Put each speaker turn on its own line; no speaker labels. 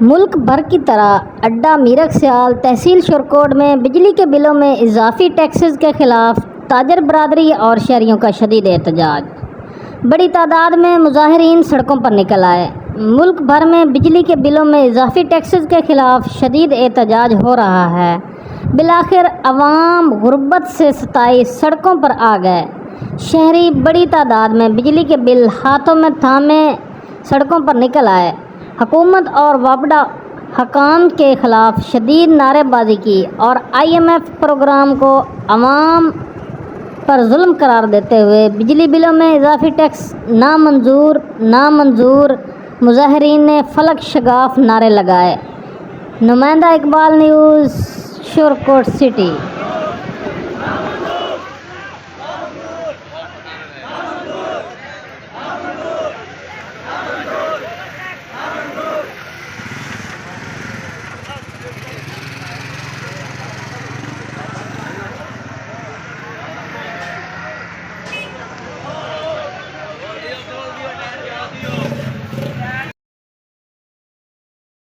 ملک بھر کی طرح اڈہ میرٹھ سیال تحصیل شورکوٹ میں بجلی کے بلوں میں اضافی ٹیکسز کے خلاف تاجر برادری اور شہریوں کا شدید احتجاج۔ بڑی تعداد میں مظاہرین سڑکوں پر نکل آئے۔ ملک بھر میں بجلی کے بلوں میں اضافی ٹیکسز کے خلاف شدید احتجاج ہو رہا ہے۔ بالآخر عوام غربت سے ستائے سڑکوں پر آ گئے۔ شہری بڑی تعداد میں بجلی کے بل ہاتھوں میں تھامے سڑکوں پر نکل آئے۔ حکومت اور وابڈہ حکام کے خلاف شدید نعرے بازی کی اور IMF پروگرام کو عوام پر ظلم قرار دیتے ہوئے بجلی بلوں میں اضافی ٹیکس نامنظور نامنظور مظاہرین نے فلک شگاف نعرے لگائے۔ نمائندہ اقبال نیوز شورکوٹ سٹی۔